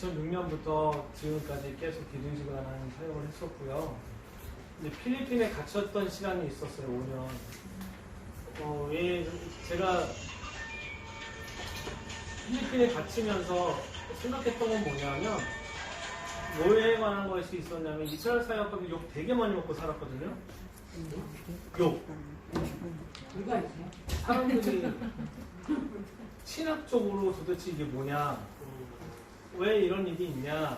2006년부터 지금까지 계속 기도의식을 하는 사역을 했었고요. 이제 필리핀에 갇혔던 시간이 있었어요, 5년. 제가 필리핀에 갇히면서 생각했던 건 뭐냐면, 뭐에 관한 것이 있었냐면, 이스라엘 사역하고 욕 되게 많이 먹고 살았거든요. 욕. 누가 있어요? 사람들이 신학적으로 도대체 이게 뭐냐, 왜 이런 일이 있냐,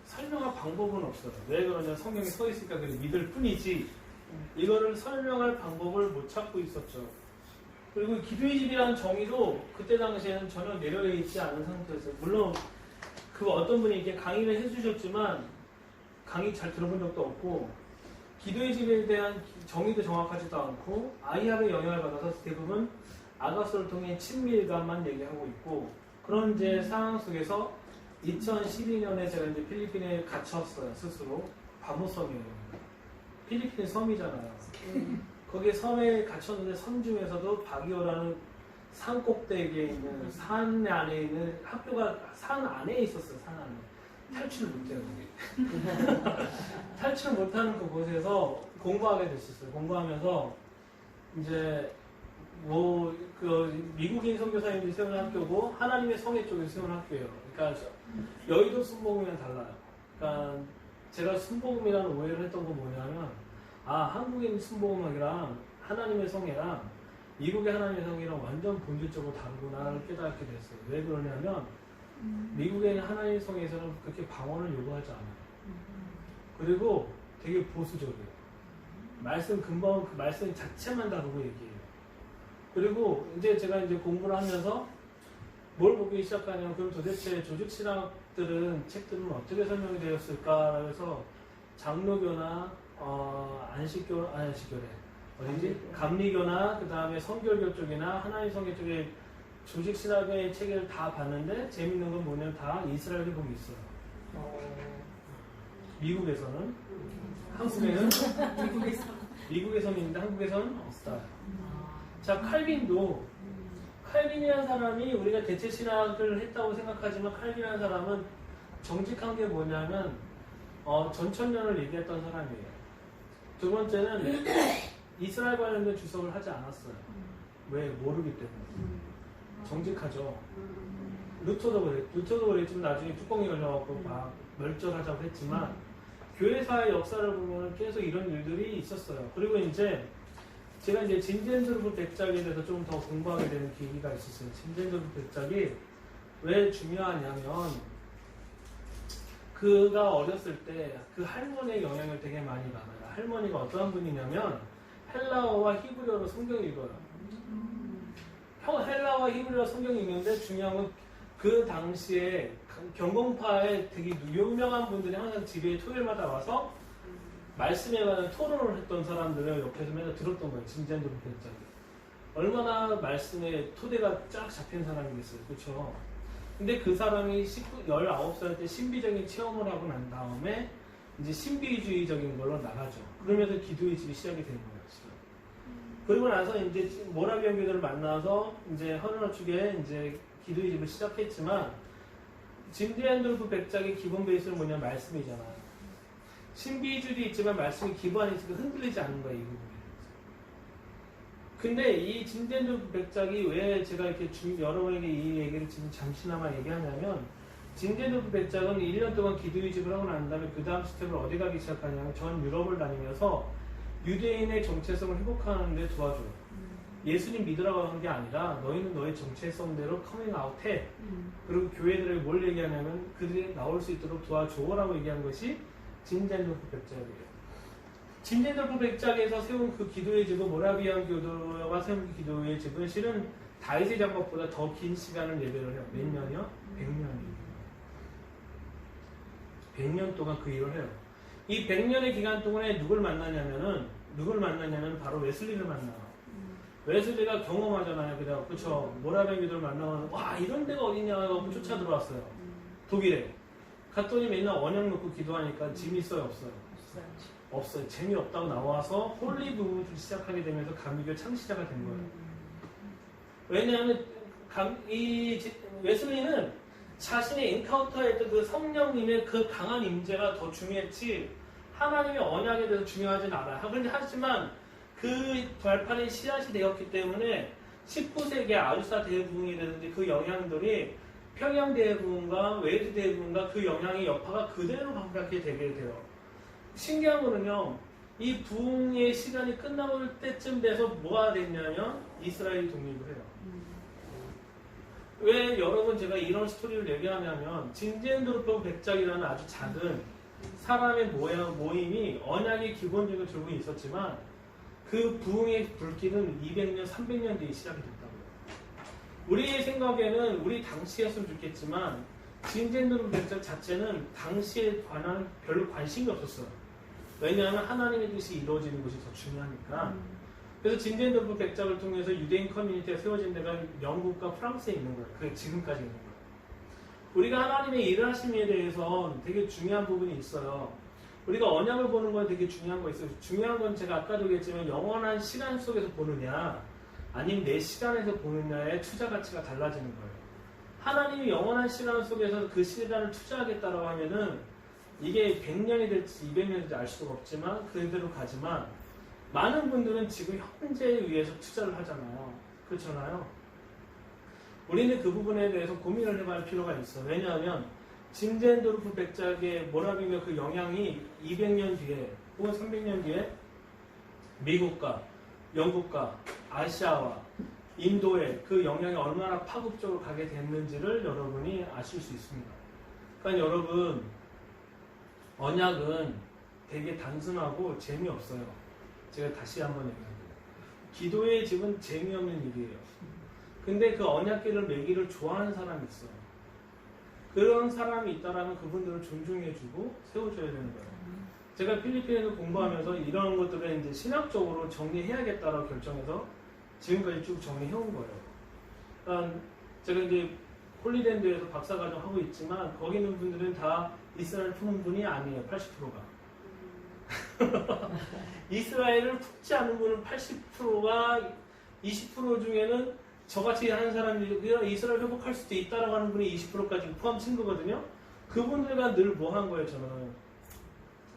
설명할 방법은 없어요. 왜 그러냐, 성경에 써 있으니까 그래 믿을 뿐이지, 이거를 설명할 방법을 못 찾고 있었죠. 그리고 기도의 집이라는 정의도 그때 당시에는 전혀 내려져 있지 않은 상태였어요. 물론 그 어떤 분이 이렇게 강의를 해주셨지만 강의 잘 들어본 적도 없고, 기도의 집에 대한 정의도 정확하지도 않고, 아이합의 영향을 받아서 대부분 아가서를 통해 친밀감만 얘기하고 있고, 그런 이제 상황 속에서 2012년에 제가 이제 필리핀에 갇혔어요. 스스로. 바모섬이에요. 필리핀 섬이잖아요. 거기에 섬에 갇혔는데, 섬 중에서도 바기오라는 산 꼭대기에 있는, 산 안에 있는 학교가 산 안에 있었어요. 산 안에. 탈출을 못해요, 거기. 탈출 못하는 그곳에서 공부하게 됐었어요. 공부하면서 이제 미국인 선교사님들이 세운 학교고, 하나님의 성회 쪽에서 세운 학교예요. 그러니까 여의도 순복음이랑 달라요. 그러니까 제가 순복음이라는 오해를 했던 건 뭐냐면, 한국인 순복음학이랑 하나님의 성회랑 미국의 하나님의 성회랑 완전 본질적으로 다르구나를 깨닫게 됐어요. 왜 그러냐면, 미국의 하나님의 성회에서는 그렇게 방언을 요구하지 않아요. 그리고 되게 보수적이에요. 말씀 근본, 그 말씀 자체만 다루고 얘기해요. 그리고 이제 제가 이제 공부를 하면서 뭘 보기 시작하냐면, 그럼 도대체 조직신학들은, 책들은 어떻게 설명이 되었을까? 그래서 장로교나 안식교래, 어디지? 감리교나 그 다음에 성결교 쪽이나 하나님 성교 쪽에 조직신학의 책을 다 봤는데, 재밌는 건 뭐냐면 다 이스라엘 복이 있어요. 미국에서는. 한국에는 미국에서는 있는데 한국에서는 없다. 자, 칼빈이라는 사람이, 우리가 대체신학을 했다고 생각하지만, 칼빈이라는 사람은 정직한 게 뭐냐면 전천년을 얘기했던 사람이에요. 두 번째는 이스라엘 관련된 주석을 하지 않았어요. 왜? 모르기 때문에. 정직하죠. 루터도 그랬지만 나중에 뚜껑이 걸려갖고 막 멸절하자고 했지만, 교회사의 역사를 보면 계속 이런 일들이 있었어요. 그리고 이제 제가 이제 진젠드루프 백작에 대해서 좀 더 공부하게 되는 계기가 있었어요. 진젠드루프 백작이 왜 중요하냐면, 그가 어렸을 때 그 할머니의 영향을 되게 많이 받아요. 할머니가 어떠한 분이냐면, 헬라어와 히브리어로 성경을 읽어요. 헬라어와 히브리어 성경을 읽는데, 중요한 건 그 당시에 경공파의 되게 유명한 분들이 항상 집에 토요일마다 와서 말씀에 관한 토론을 했던 사람들을 옆에서 맨날 들었던 거예요. 진젠드루프 백작이. 얼마나 말씀에 토대가 쫙 잡힌 사람이겠어요. 그렇죠? 근데 그 사람이 19살 때 신비적인 체험을 하고 난 다음에 이제 신비주의적인 걸로 나가죠. 그러면서 기도의 집이 시작이 되는 거예요. 그리고 나서 이제 모라비안 교도를 만나서 이제 헌혈축에 이제 기도의 집을 시작했지만, 진젠드루프 백작의 기본 베이스는 뭐냐면 말씀이잖아요. 신비주의도 있지만 말씀이 기반이 있으니까 흔들리지 않는 거예요, 이 부분이. 근데 이 진젠드루프 백작이 왜 제가 이렇게 여러분에게 이 얘기를 지금 잠시나마 얘기하냐면, 진젠드루프 백작은 1년 동안 기도의 집을 하고 난 다음에 그 다음 스텝을 어디 가기 시작하냐면, 전 유럽을 다니면서 유대인의 정체성을 회복하는 데 도와줘요. 예수님 믿으라고 하는 게 아니라, 너희는 너의 정체성대로 커밍아웃 해. 그리고 교회들에게 뭘 얘기하냐면, 그들이 나올 수 있도록 도와줘라고 얘기한 것이 진젠드루프 백작이에요. 진젠드루프 백작에서 세운 그 기도의 집은, 모라비안 교도가 세운 그 기도의 집은 실은 다윗의 장막보다 더 긴 시간을 예배를 해요. 몇 년이요? 100년이에요. 100년 동안 그 일을 해요. 이 100년의 기간 동안에 누굴 만나냐면 바로 웨슬리를 만나요. 웨슬리가 경험하잖아요. 그쵸? 모라비안 교도를 만나면, 와, 이런 데가 어디냐 하고 쫓아 들어왔어요. 독일에. 갔더니 맨날 언약 놓고 기도하니까 재미있어요? 없어요? 없어요. 재미없다고 나와서 홀리부드를 시작하게 되면서 감리교 창시자가 된 거예요. 왜냐하면 이 웨슬리는 자신이 엔카운터했던 그 성령님의 그 강한 임재가 더 중요했지 하나님의 언약에 대해서 중요하진 않아요. 그런데 하지만 그 발판이 씨앗이 되었기 때문에 19세기 아주사 대부흥이라든지 그 영향들이 평양 대부흥과 웨이드 대부흥과 그 영향의 여파가 그대로 반갑게 되게 돼요. 신기한 거는요. 이 부흥의 시간이 끝나볼 때쯤 돼서 뭐가 됐냐면 이스라엘이 독립을 해요. 왜 여러분 제가 이런 스토리를 얘기하냐면 진젠도르프 백작이라는 아주 작은 사람의 모임이 언약의 기본적인 조건이 있었지만 그 부흥의 불길은 200년, 300년 뒤에 시작이 됐다고요. 우리의 생각에는 우리 당시였으면 좋겠지만 진젠도르프 백작 자체는 당시에 관한 별로 관심이 없었어요. 왜냐하면 하나님의 뜻이 이루어지는 것이 더 중요하니까. 그래서 진젠도르프 백작을 통해서 유대인 커뮤니티가 세워진 데가 영국과 프랑스에 있는 거예요. 그게 지금까지 있는 거예요. 우리가 하나님의 일을 하심에 대해서 되게 중요한 부분이 있어요. 우리가 언약을 보는 건 되게 중요한 거 있어요. 중요한 건 제가 아까도 얘기했지만 영원한 시간 속에서 보느냐 아니면 내 시간에서 보느냐의 투자 가치가 달라지는 거예요. 하나님이 영원한 시간 속에서 그 시간을 투자하겠다라고 하면은 이게 100년이 될지 200년이 될지 알 수가 없지만 그대로 가지만 많은 분들은 지금 현재에 의해서 투자를 하잖아요. 그렇잖아요. 우리는 그 부분에 대해서 고민을 해봐야 필요가 있어요. 왜냐하면 진젠도르프 백작의 모라비며 그 영향이 200년 뒤에 혹은 300년 뒤에 미국과 영국과 아시아와 인도에 그 영향이 얼마나 파급적으로 가게 됐는지를 여러분이 아실 수 있습니다. 그러니까 여러분 언약은 되게 단순하고 재미없어요. 제가 다시 한번 얘기합니다. 기도의 집은 재미없는 일이에요. 근데 그 언약궤를 매기를 좋아하는 사람이 있어요. 그런 사람이 있다라면 그분들을 존중해주고 세워줘야 되는 거예요. 제가 필리핀에서 공부하면서 이런 것들을 이제 신학적으로 정리해야겠다라고 결정해서 지금까지 쭉 정리해온 거예요. 그러니까 제가 이제 홀리랜드에서 박사과정 하고 있지만 거기 있는 분들은 다 이스라엘 품은 분이 아니에요. 80%가. 이스라엘을 품지 않는 분은 80%가 20% 중에는 저같이 하는 사람들이 이스라엘 회복할 수도 있다라고 하는 분이 20%까지 포함친 거거든요. 그분들과 늘 뭐 한 거예요, 저는.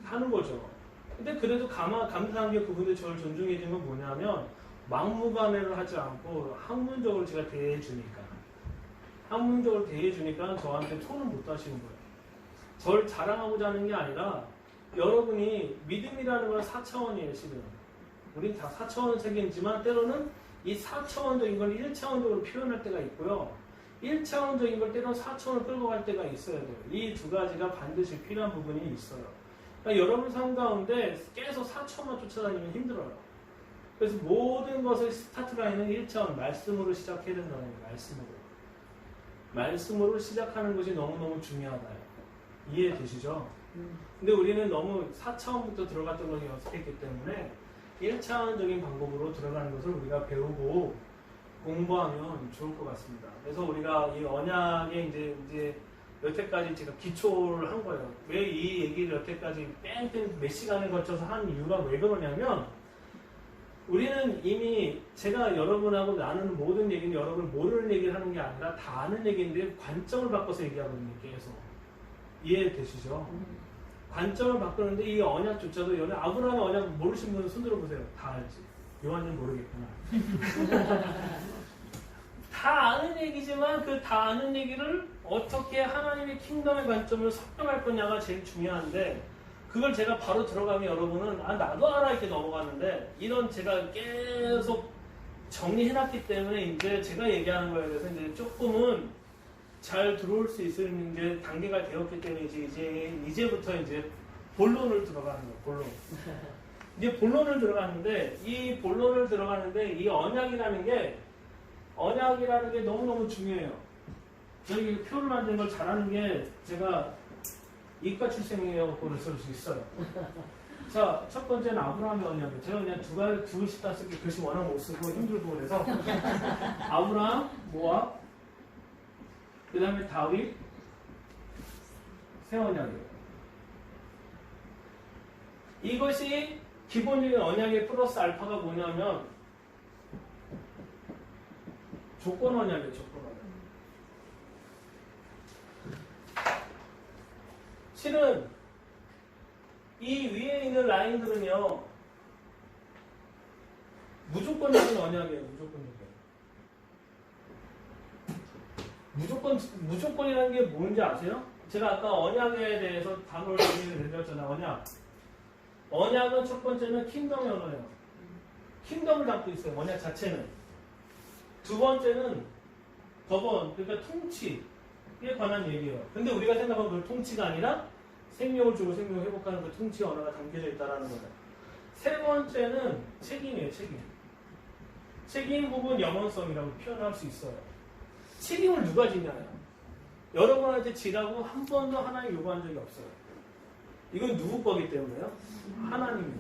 하는 거죠. 근데 그래도 감사한 게 그분들 저를 존중해 주는 건 뭐냐면 막무가내를 하지 않고 학문적으로 제가 대해주니까. 학문적으로 대해주니까 저한테 토를 못 하시는 거예요. 저를 자랑하고자 하는 게 아니라 여러분이 믿음이라는 건 4차원이에요, 지금. 우린 다 4차원 세계이지만 때로는 이 4차원적인 걸 1차원적으로 표현할 때가 있고요. 1차원적인 걸 때로는 4차원을 끌고 갈 때가 있어야 돼요. 이 두 가지가 반드시 필요한 부분이 있어요. 그러니까 여러분 삶 가운데 계속 4차원만 쫓아다니면 힘들어요. 그래서 모든 것의 스타트 라인은 1차원, 말씀으로 시작해야 된다는 거예요. 말씀으로. 말씀으로 시작하는 것이 너무너무 중요하다. 이해되시죠? 근데 우리는 너무 4차원부터 들어갔던 것을 연습했기 때문에 1차원적인 방법으로 들어가는 것을 우리가 배우고 공부하면 좋을 것 같습니다. 그래서 우리가 이 언약에 이제 여태까지 제가 기초를 한 거예요. 왜 이 얘기를 여태까지 뺑뺑 몇 시간에 걸쳐서 한 이유가 왜 그러냐면 우리는 이미 제가 여러분하고 나누는 모든 얘기는 여러분 모르는 얘기를 하는 게 아니라 다 아는 얘기인데 관점을 바꿔서 얘기하거든요. 계속. 이해되시죠? 관점을 바꾸는데 이 언약조차도 아브라함의 언약 모르신 분은 손 들어보세요. 다 알지. 요한은 모르겠구나. 다 아는 얘기지만 그 다 아는 얘기를 어떻게 하나님의 킹덤의 관점을 설명할 거냐가 제일 중요한데 그걸 제가 바로 들어가면 여러분은 나도 알아 이렇게 넘어가는데 이런 제가 계속 정리해놨기 때문에 이제 제가 얘기하는 거에 대해서 이제 조금은 잘 들어올 수 있는 이제 단계가 되었기 때문에 이제부터 이제 본론을 들어가는 거예요. 본론. 이제 본론을 들어가는데 이 본론을 들어가는데 이 언약이라는 게 너무너무 중요해요. 저희 표를 만드는 걸 잘하는 게 제가 이과 출생이라고 그럴 수 있어요. 자, 첫 번째는 아브라함의 언약이에요. 제가 그냥 두씩 다 쓰기 글씨 워낙 못 쓰고 힘들고 그래서 아브라함, 모압, 그 다음에 다윗, 새 언약이에요. 이것이 기본적인 언약의 플러스 알파가 뭐냐면 조건 언약이에요. 조건 언약. 실은 이 위에 있는 라인들은요 무조건적인 언약이에요. 무조건이라는 게 뭔지 아세요? 제가 아까 언약에 대해서 단어를 드렸잖아요. 언약은 첫 번째는 킹덤의 언어예요. 킹덤을 담고 있어요. 언약 자체는. 두 번째는 법원, 그러니까 통치에 관한 얘기예요. 근데 우리가 생각하는 그 통치가 아니라 생명을 주고 생명을 회복하는 그 통치의 언어가 담겨져 있다는 거예요. 세 번째는 책임이에요. 책임 부분 영원성이라고 표현할 수 있어요. 책임을 누가 지냐요? 여러분한테 지라고 한 번도 하나님 요구한 적이 없어요. 이건 누구 거기 때문에요? 하나님이에요.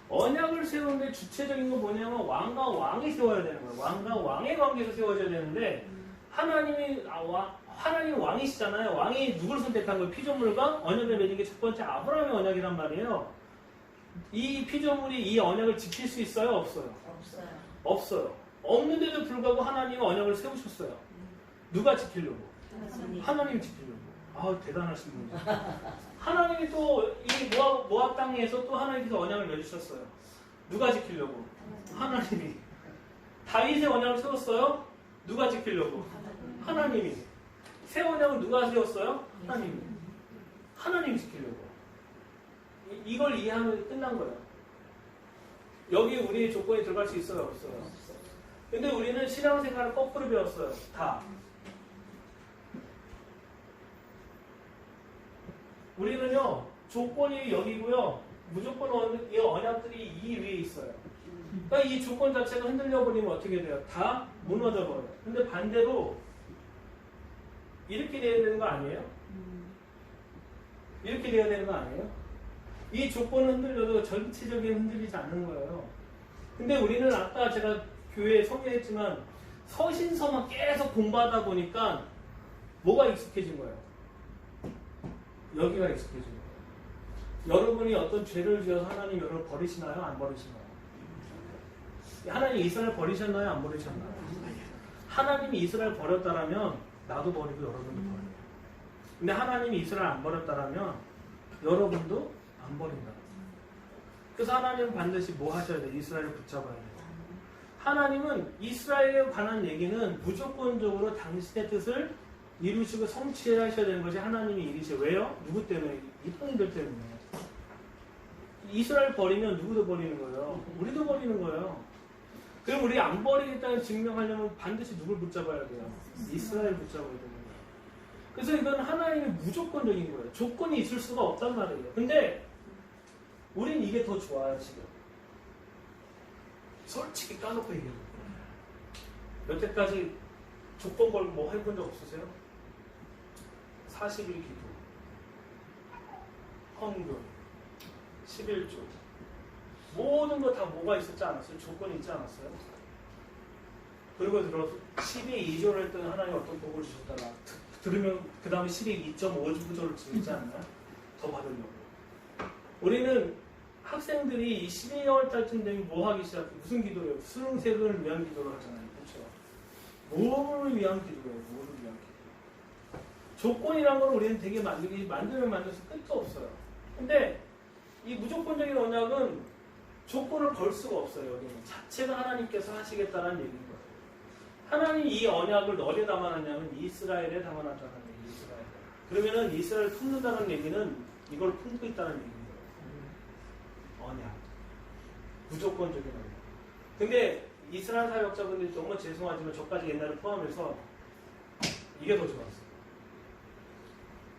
언약을 세우는데 주체적인 건 뭐냐면 왕과 왕이 세워야 되는 거예요. 왕과 왕의 관계에서 세워져야 되는데 하나님 왕이시잖아요. 왕이 누굴 선택한 거예요? 피조물과 언약을 맺은 게 첫 번째 아브라함의 언약이란 말이에요. 이 피조물이 이 언약을 지킬 수 있어요? 없어요? 없어요. 없는데도 불구하고 하나님은 언약을 세우셨어요. 누가 지키려고? 하나님이 지키려고. 아, 대단하신 분이죠. 하나님이 또 이 모압 땅에서 또 하나님께서 언약을 맺으셨어요. 누가 지키려고? 하나님이. 다윗의 언약을 세웠어요? 누가 지키려고? 하나님이. 새 언약을 누가 세웠어요? 하나님이. 하나님이 지키려고. 이걸 이해하면 끝난 거예요. 여기 우리의 조건이 들어갈 수 있어요? 없어요? 근데 우리는 신앙생활을 거꾸로 배웠어요. 다. 우리는요, 조건이 여기고요, 무조건 이 언약들이 이 위에 있어요. 그러니까 이 조건 자체가 흔들려 버리면 어떻게 돼요? 다 무너져 버려요. 근데 반대로 이렇게 돼야 되는 거 아니에요? 이렇게 돼야 되는 거 아니에요? 이 조건은 흔들려도 전체적인 흔들리지 않는 거예요. 근데 우리는 아까 제가 교회에 소개했지만 서신서만 계속 공부하다 보니까 뭐가 익숙해진 거예요? 여기가 익숙해진 거예요. 여러분이 어떤 죄를 지어서 하나님 여러분을 버리시나요? 안 버리시나요? 하나님 이스라엘 버리셨나요? 안 버리셨나요? 하나님이 이스라엘 버렸다라면 나도 버리고 여러분도 버려요. 근데 하나님이 이스라엘 안 버렸다라면 여러분도 안 버린다. 그래서 하나님은 반드시 뭐 하셔야 돼요? 이스라엘을 붙잡아야 돼요. 하나님은 이스라엘에 관한 얘기는 무조건적으로 당신의 뜻을 이루시고 성취하셔야 되는 것이 하나님의 일이세요. 왜요? 누구 때문에? 이방인들 때문에. 이스라엘 버리면 누구도 버리는 거예요? 우리도 버리는 거예요. 그럼 우리 안 버리겠다는 증명하려면 반드시 누굴 붙잡아야 돼요? 이스라엘 붙잡아야 되는 거예요. 그래서 이건 하나님의 무조건적인 거예요. 조건이 있을 수가 없단 말이에요. 근데 우린 이게 더 좋아요, 지금. 솔직히 까놓고 얘기해요. 여태까지 조건 걸고 뭐 해본 적 없으세요? 40일 기도, 헌금, 11조, 모든 거 다 뭐가 있었지 않았어요? 조건이 있지 않았어요? 그리고 들어서 12.2조를 했더니 하나님 어떤 복을 주셨다가 들으면 그 다음에 12.2.5조를 주지 않나요? 더 받으려고. 우리는 학생들이 이 12월 달쯤 되면 뭐 하기 시작해요? 무슨 기도예요? 수능생을 위한 기도를 하잖아요. 그렇죠? 뭐를 위한 기도예요? 뭐를 위한 기도? 조건이란 걸 우리는 되게 만들면 만들어서 끝도 없어요. 근데 이 무조건적인 언약은 조건을 걸 수가 없어요. 여기는 자체가 하나님께서 하시겠다는 얘기인 거예요. 하나님이 이 언약을 어디에 담아놨냐면 이스라엘에 담아놨다는 얘기예요. 이스라엘. 그러면은 이스라엘을 품는다는 얘기는 이걸 품고 있다는 얘기예요. 언약. 무조건적인 언약. 근데 이스라엘 사역자분들이 정말 죄송하지만 저까지 옛날에 포함해서 이게 더 좋았어요.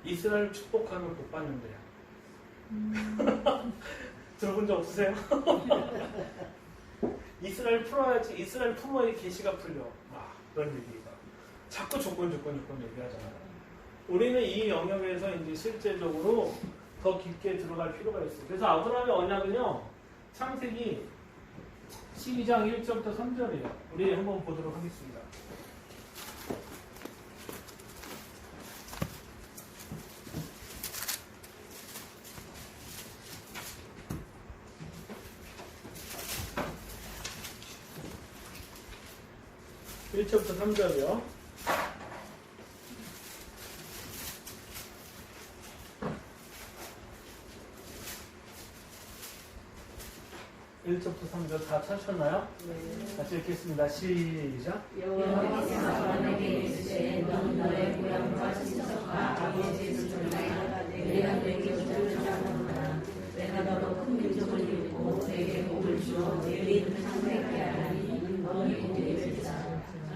이스라엘 축복하면 복 받는데요. 들어본 적 없으세요? 이스라엘 풀어야지, 이스라엘 품어야 계시가 풀려. 막 그런 얘기가. 자꾸 조건 얘기하잖아요. 우리는 이 영역에서 이제 실제적으로 더 깊게 들어갈 필요가 있어요. 그래서 아브라함의 언약은요, 창세기 12장 1절부터 3절이에요. 우리 한번 보도록 하겠습니다. (1절부터) 3절이요. 1절부터 3절 다 찾으셨나요? 네. 같이 읽겠습니다. 시작. 여호와께서 아브라함에게 이르시되 너는 너의 고향과 친척과 아버지의 집을 떠나 내가 너에게 주를 주라노라. 내가 너로 큰 민족을 이루고 내게 복을 주어 내 이름을 창대하게 하리니 너는 복이 되리라.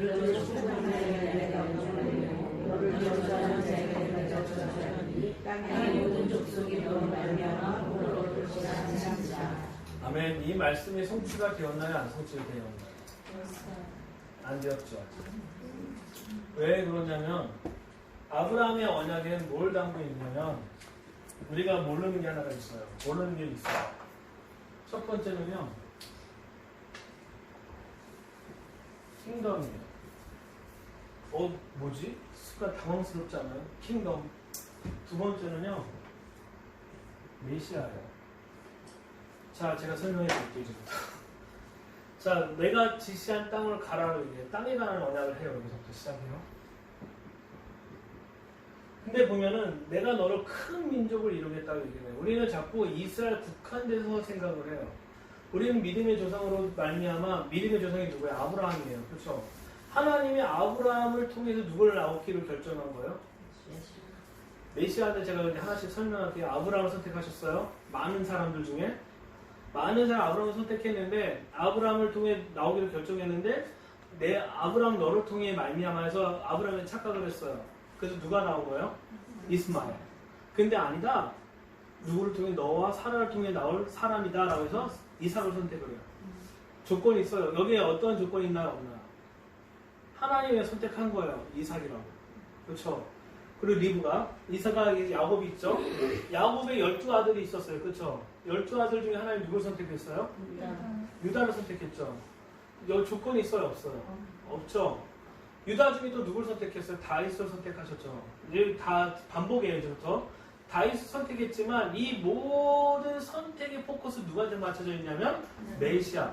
너를 축복하는 자에게 내가 영광을 너를 저주하는 자에게 내가 저주하리니 땅의 모든 족속이 너로 말미암아 복을 얻을 것이라 하시니라. 아멘. 이 말씀이 성취가 되었나요? 안 성취가 되었나요? 안 되었죠. 아직. 왜 그러냐면 아브라함의 언약에는 뭘 담고 있냐면 우리가 모르는 게 하나가 있어요. 모르는 게 있어요. 첫 번째는요. 킹덤이에요. 뭐지? 순간 당황스럽지 않아요? 킹덤. 두 번째는요. 메시아예요. 자, 제가 설명해 드릴게요, 지금부터. 자, 내가 지시한 땅을 가라로 이게 땅에 관한 언약을 해요. 여기서부터 시작해요. 근데 보면은 내가 너를 큰 민족을 이루겠다고 얘기해요. 우리는 자꾸 이스라엘 국한돼서 생각을 해요. 우리는 믿음의 조상으로 말미암아 믿음의 조상이 누구예요? 아브라함이에요. 그렇죠? 하나님이 아브라함을 통해서 누구를 낳기로 결정한 거예요? 메시아한테 제가 하나씩 설명할게요. 아브라함을 선택하셨어요. 많은 사람들 중에 많은 사람 아브라함을 선택했는데 아브라함을 통해 나오기로 결정했는데 내 아브라함 너를 통해 말미암아서 아브라함이 착각을 했어요. 그래서 누가 나온 거예요? 이스마엘. 근데 아니다. 누구를 통해 너와 사라를 통해 나올 사람이다 라고 해서 이삭을 선택을 해요. 조건이 있어요. 여기에 어떤 조건이 있나요? 없나요? 하나님이 선택한 거예요. 이삭이라고. 그렇죠? 그리고 리브가 이삭아 야곱이 있죠? 야곱의 12아들이 있었어요. 그렇죠? 12아들 중에 하나님 누굴 선택했어요? 유다를 선택했죠. 여기 조건이 있어요? 없어요? 없죠? 유다 중에 또 누굴 선택했어요? 다윗을 선택하셨죠. 이제 다 반복이에요. 이제부터. 다윗을 선택했지만 이 모든 선택의 포커스 누구한테 맞춰져 있냐면 메시아.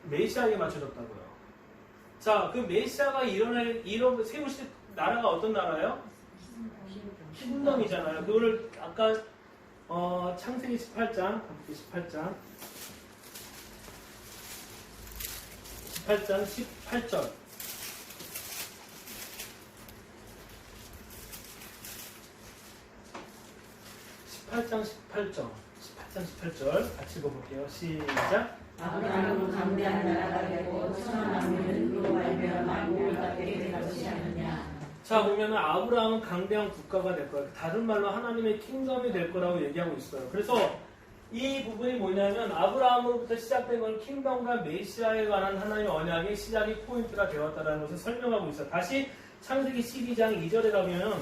메시아에게 맞춰졌다고요. 자, 그 메시아가 세우실 나라가 어떤 나라예요? 킹덤이잖아요. 그거를 아까 창세기 18장 18절 18절 같이 읽어볼게요. 시작. 아브라함은 강대한 나라가 되고 천한 만민은 그로 말미암아 복을 받게 될 것이 아니냐. 자, 보면은 아브라함은 강대한 국가가 될 거예요. 다른 말로 하나님의 킹덤이 될 거라고 얘기하고 있어요. 그래서 이 부분이 뭐냐면 아브라함으로부터 시작된 건 킹덤과 메시아에 관한 하나님의 언약의 시작이 포인트가 되었다는 것을 설명하고 있어요. 다시 창세기 12장 2절에 가면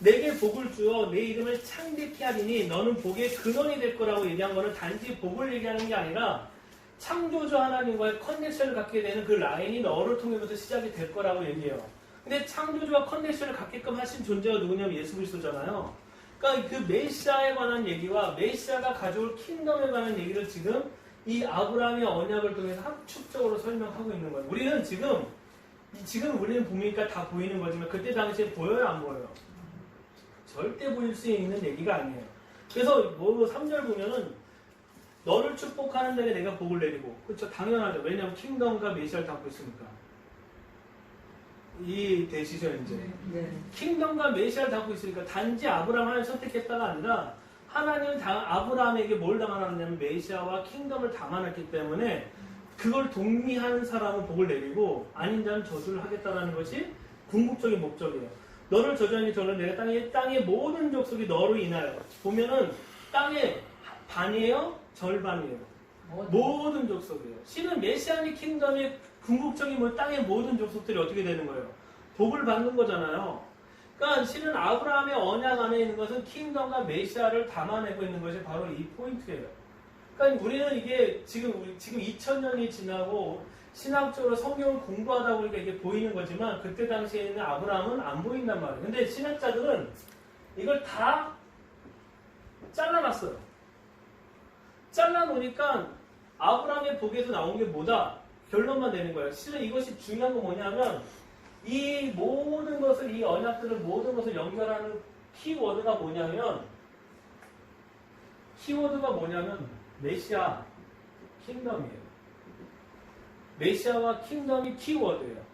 내게 복을 주어 내 이름을 창대케 하리니 너는 복의 근원이 될 거라고 얘기한 거는 단지 복을 얘기하는 게 아니라 창조주 하나님과의 커넥션을 갖게 되는 그 라인이 너를 통해서 시작이 될 거라고 얘기해요. 근데 창조주와 커넥션을 갖게끔 하신 존재가 누구냐면 예수 그리스도잖아요. 그러니까 그 메시아에 관한 얘기와 메시아가 가져올 킹덤에 관한 얘기를 지금 이 아브라함의 언약을 통해서 함축적으로 설명하고 있는 거예요. 우리는 지금 우리는 보니까 다 보이는 거지만 그때 당시에 보여요, 안 보여요? 절대 보일 수 있는 얘기가 아니에요. 그래서 3절 보면은 너를 축복하는 자에게 내가 복을 내리고, 그렇죠? 당연하죠. 왜냐하면 킹덤과 메시아를 담고 있으니까. 이 되시죠, 이제. 네. 킹덤과 메시아를 담고 있으니까 단지 아브라함 하나님 선택했다가 아니라 하나님은 아브라함에게 뭘 담아놨냐면 메시아와 킹덤을 담아놨기 때문에 그걸 동의하는 사람은 복을 내리고 아닌 자는 저주를 하겠다라는 것이 궁극적인 목적이에요. 너를 저주하니 저는 내가 땅의 모든 족속이 너로 인하여 보면은 땅의 반이에요? 절반이에요. 모든 족속이에요. 신은 메시아닉 킹덤의 궁극적인 땅의 모든 족속들이 어떻게 되는 거예요? 복을 받는 거잖아요. 그러니까 신은 아브라함의 언약 안에 있는 것은 킹덤과 메시아를 담아내고 있는 것이 바로 이 포인트예요. 그러니까 우리는 이게 지금 2000년이 지나고 신학적으로 성경을 공부하다 보니까 이게 보이는 거지만 그때 당시에 있는 아브라함은 안 보인단 말이에요. 근데 신학자들은 이걸 다 잘라놨어요. 잘라놓으니까 아브라함의 복에서 나온 게 뭐다? 결론만 내는 거예요. 실은 이것이 중요한 건 뭐냐면 이 모든 것을, 이 언약들을 모든 것을 연결하는 키워드가 뭐냐면 메시아, 킹덤이에요. 메시아와 킹덤이 키워드예요.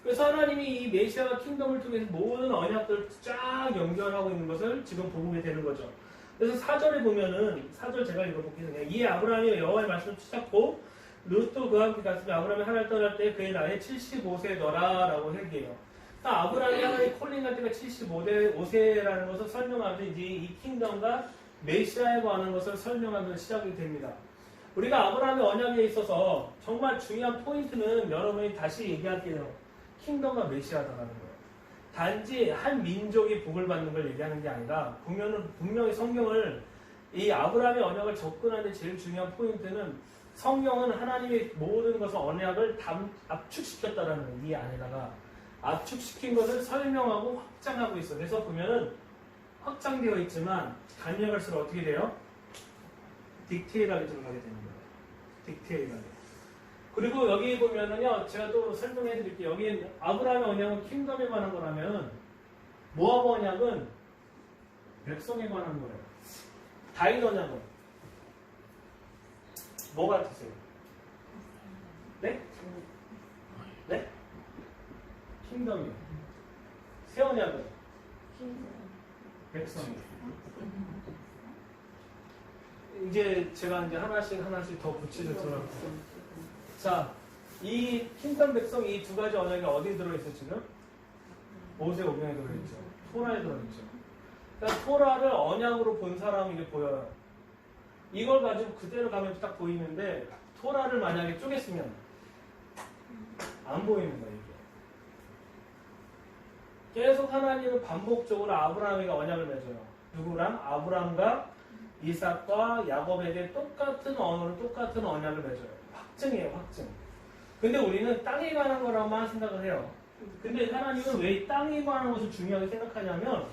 그래서 하나님이 이 메시아와 킹덤을 통해서 모든 언약들을 쫙 연결하고 있는 것을 지금 보게 되는 거죠. 그래서 4절에 보면은 4절 제가 읽어볼게요. 이에 아브라함이 여호와의 말씀을 붙잡고 룻도 그와 함께 갔으며 아브라함이 하나를 떠날 때 그의 나이 75세더라 라고 얘기해요. 그러니까 아브라함이 하나님 콜링할 때가 75세라는 것을 설명하면서 이제 이 킹덤과 메시아에 관한 것을 설명하면서 시작이 됩니다. 우리가 아브라함의 언약에 있어서 정말 중요한 포인트는 여러분이 다시 얘기할게요. 킹덤과 메시아다라는 거예요. 단지 한 민족이 복을 받는 걸 얘기하는 게 아니라 분명히 성경을 이 아브라함의 언약을 접근하는 제일 중요한 포인트는 성경은 하나님의 모든 것을 언약을 압축시켰다라는 거예요. 이 안에다가 압축시킨 것을 설명하고 확장하고 있어요. 그래서 보면은 확장되어 있지만 간략할수록 어떻게 돼요? 디테일하게 들어가게 되는 거예요. 디테일하게. 그리고 여기 보면은요, 제가 또 설명해 드릴게요. 여기 아브라함의 언약은 킹덤에 관한 거라면 모압 언약은 백성에 관한 거예요. 다윗 언약은 뭐 같으세요? 네? 네? 킹덤이요. 새 언약은 백성이요. 이제 제가 이제 하나씩 더 구체적으로 들어갈게요. 자, 이 킹덤 백성 이 두 가지 언약이 어디에 들어있어요 지금? 모세오경에 들어있죠. 토라에 들어있죠. 그러니까 토라를 언약으로 본 사람이 이게 보여요. 이걸 가지고 그대로 가면 딱 보이는데 토라를 만약에 쪼갰으면 안 보이는 거예요. 이게. 계속 하나님은 반복적으로 아브라함에게 언약을 맺어요. 누구랑? 아브라함과 이삭과 야곱에게 똑같은 언어로 똑같은 언약을 맺어요. 확증이에요, 확증. 근데 우리는 땅에 관한 거라고만 생각을 해요. 근데 하나님은 왜 땅에 관한 것을 중요하게 생각하냐면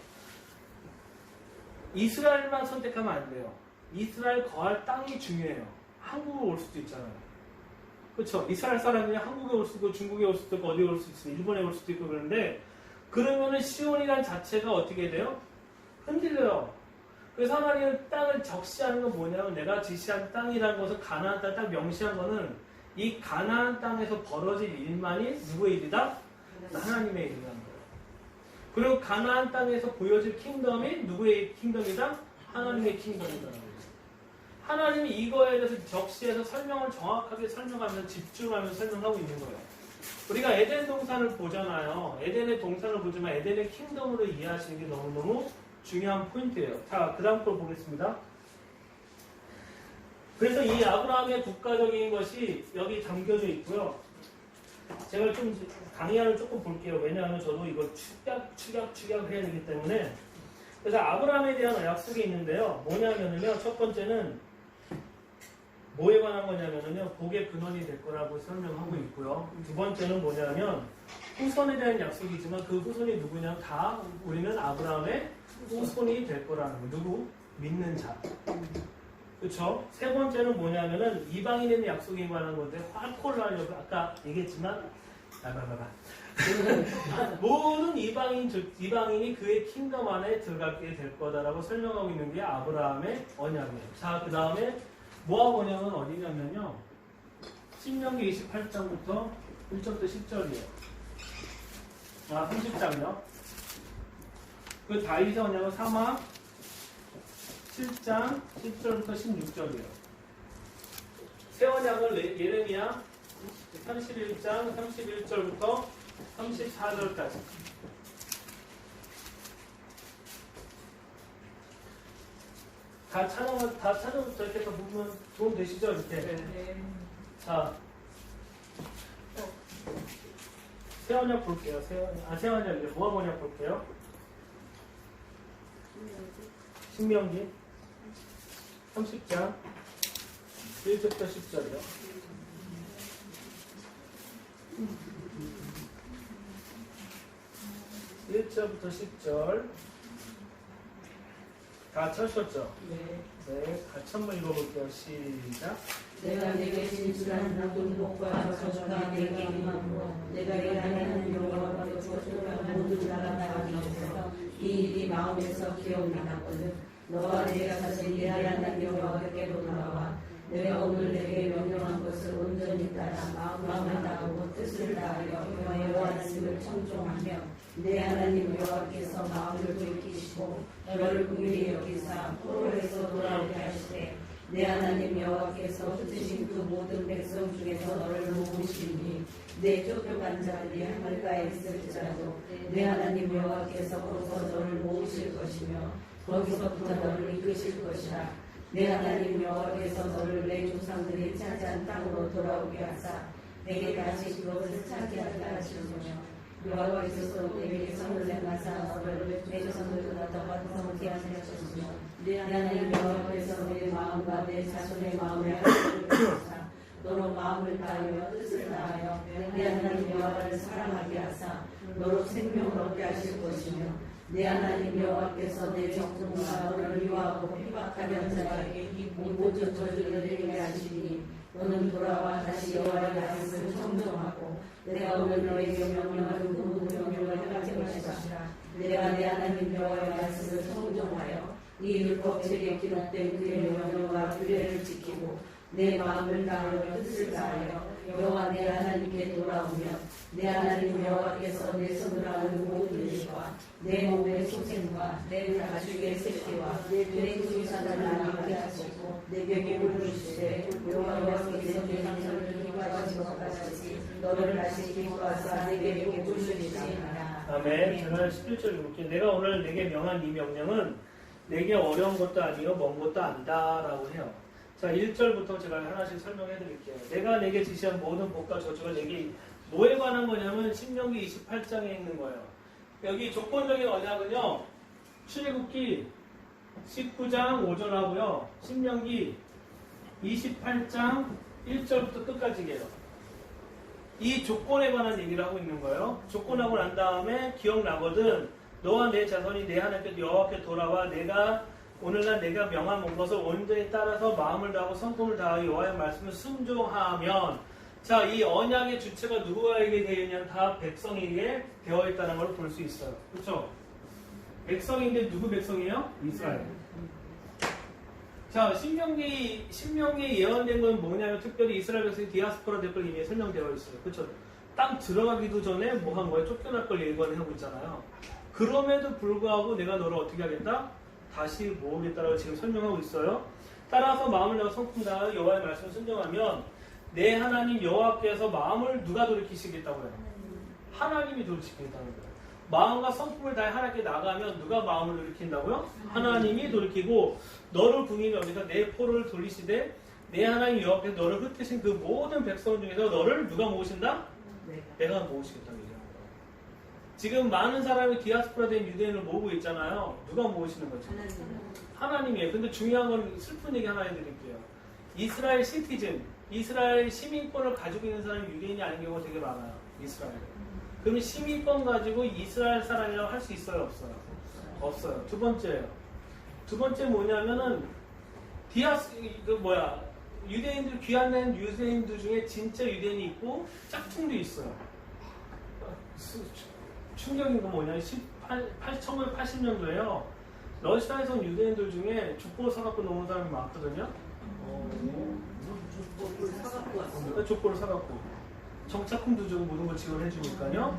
이스라엘만 선택하면 안 돼요. 이스라엘 거할 땅이 중요해요. 한국에 올 수도 있잖아요. 그렇죠? 이스라엘 사람이 한국에 올 수도 있고 중국에 올 수도 있고 어디에 올 수도 있고 일본에 올 수도 있고 그러는데 그러면은 시온이란 자체가 어떻게 돼요? 흔들려요. 그래서 하나님은 땅을 적시하는 건 뭐냐면 내가 지시한 땅이라는 것을 가나안 땅 딱 명시한 거는 이 가나안 땅에서 벌어질 일만이 누구의 일이다? 하나님의 일이라는 거예요. 그리고 가나안 땅에서 보여질 킹덤이 누구의 킹덤이다? 하나님의 킹덤이라는 거예요. 하나님이 이거에 대해서 적시해서 설명을 정확하게 설명하면서 집중하면서 설명하고 있는 거예요. 우리가 에덴 동산을 보잖아요. 에덴의 동산을 보지만 에덴의 킹덤으로 이해하시는 게 너무너무 중요한 포인트예요. 자, 그 다음 걸 보겠습니다. 그래서 이 아브라함의 국가적인 것이 여기 담겨져 있고요. 제가 좀 강의안을 조금 볼게요. 왜냐하면 저도 이걸 축약을 해야 되기 때문에. 그래서 아브라함에 대한 약속이 있는데요. 뭐냐면요. 첫 번째는 뭐에 관한 거냐면요. 복의 근원이 될 거라고 설명하고 있고요. 두 번째는 뭐냐면 후손에 대한 약속이지만 그 후손이 누구냐? 다 우리는 아브라함의 후손이 될 거라는 거. 누구? 믿는 자. 그렇죠? 세 번째는 뭐냐면은 이방인에 대한 약속에 관한 건데 화콜을 하려고 아까 얘기했지만 모든 이방인이 그의 킹덤 안에 들어가게 될 거다라고 설명하고 있는 게 아브라함의 언약이에요. 자, 그 다음에 모압 언약은 어디냐면요. 신명기 28장부터 1절부터 10절이에요. 아, 30장이요. 그 다윗의 언약은 사마 7장 10절부터 16절이에요. 새 언약은 예레미야 31장 31절부터 34절까지. 다 찾아서 이렇게 보면 도움 되시죠? 이렇게. 네. 자, 새 언약 볼게요. 새 언약 이제 모압 언약 볼게요. 신명기 30장 1절부터 10절이요. (1절부터 10절) 다 찾으셨죠? 네, 같이 한번 읽어볼게요. 시작. 내가 내게 진술한 군복과 저주가 내게 임하므로 내가 일하는 여호와께 주었으라 모두 나라 나가기 전에 이 일이 마음에서 기억이 났거든. 너와 내가 가진 네 하나님 여호와께로 돌아와 내가 오늘 내게 명령한 것을 온전히 따라 마음을 다하고 뜻을 다하여 여호와 하나님을 청종하며 내 하나님 여호와께서 마음을 돌이키시고 너를 긍휼히 여기사 포로에서 돌아오게 하시되 내 하나님 여호와께서 흩으신 그 모든 백성 중에서 너를 모으시니 내 쫓겨간 자들이 하늘가에 있을지라도 내 하나님 여호와께서 거기서 너를 모으실 것이며 거기서부터 너를 이끄실 것이라. 내 하나님 여호와께서 너를 내 조상들이 차지한 땅으로 돌아오게 하사 내게 다시 그것을 차지하게 하시며 여호와께서 내게 선을 행하사 너를 내 조상들보다 더 번성하게 하시며 내 하나님 여호와께서 내 마음과 내 자손의 마음에 하시사 너로 마음을 다하여 뜻을 다하여 내 하나님 여호와를 사랑하게 하사 너로 생명을 얻게 하실 것이며 내 하나님 여호와께서 내 적군과 너를 미워하고 핍박하는 자에게 이 모든 저주를 내리게 하시니 너는 돌아와 다시 여호와의 말씀을 청종하고 내가 오늘 너에게 명령하는 그 명령을 행할 것이라. 내가 내 하나님 여호와의 말씀을 청종하여 이 율법책에 기록된 그의 명령과 규례를 지키고 내 마음을 다하여 뜻을 다하여 여호와 내 하나님께 돌아오며 내 하나님 여호와께서 내 손을 하는 모든 일과 내 몸의 소생과 내 가축의 새끼와 내 조상을 나누게 하시고 내게 복을 주시되 여호와께서 내 상처를 기뻐하신 것 같이 너를 다시 기뻐하사 내게 복을 주시리라. 아멘. 저는 11절 읽을게요. 내가 오늘 내게 명한 이 명령은 내게 어려운 것도 아니요 먼 것도 아니다 라고 해요. 자, 1절부터 제가 하나씩 설명해 드릴게요. 내가 내게 지시한 모든 복과 저주가 내게 뭐에 관한 거냐면 신명기 28장에 있는 거예요. 여기 조건적인 언약은요, 출애굽기 19장 5절하고요, 신명기 28장 1절부터 끝까지예요. 이 조건에 관한 얘기를 하고 있는 거예요. 조건하고 난 다음에 기억나거든. 너와 내 자손이 내 하나님께 여호와께 돌아와 내가 오늘날 내가 명한 것을 온전히 따라서 마음을 다하고 성품을 다하여 여호와의 말씀을 순종하면, 자, 이 언약의 주체가 누구에게 되어 있냐면 다 백성에게 되어 있다는 걸 볼 수 있어요. 그렇죠? 백성인데 누구 백성이에요? 이스라엘. 자, 신명기에 예언된 건 뭐냐면 특별히 이스라엘 백성이 디아스포라 될 걸 이미 설명되어 있어요. 그렇죠? 땅 들어가기도 전에 뭐 한 거예요? 쫓겨날 걸 예언하고 있잖아요. 그럼에도 불구하고 내가 너를 어떻게 하겠다? 다시 모으겠다라고 지금 설명하고 있어요. 따라서 마음을 다하고 성품 다하여 여호와의 말씀을 순종하면 내 하나님 여호와께서 마음을 누가 돌이키시겠다고요? 하나님이 돌이키겠다는 거예요. 마음과 성품을 다해 하나님께 나가면 누가 마음을 돌이킨다고요? 하나님이 돌이키고 너를 궁히 여기서 내 포를 돌리시되 내 하나님 여호와께서 너를 흩으신 그 모든 백성 중에서 너를 누가 모으신다? 내가 모으시겠다는 얘기예요. 지금 많은 사람이 디아스포라 된 유대인을 모으고 있잖아요. 누가 모으시는 거죠? 하나님이에요. 근데 중요한 건 슬픈 얘기 하나 해드릴게요. 이스라엘 시티즌, 이스라엘 시민권을 가지고 있는 사람이 유대인이 아닌 경우가 되게 많아요. 이스라엘. 그럼 시민권 가지고 이스라엘 사람이라고 할 수 있어요? 없어요? 없어요. 두 번째예요. 두 번째 뭐냐면은 유대인들, 귀한 유대인들 중에 진짜 유대인이 있고 짝퉁도 있어요. 충격인 건 뭐냐면 1980년도에요. 러시아에서 온 유대인들 중에 족보를 사갖고 놓은 사람이 많거든요. 족보를 사갖고 정착금도 주고 모든 걸 지원해주니까요.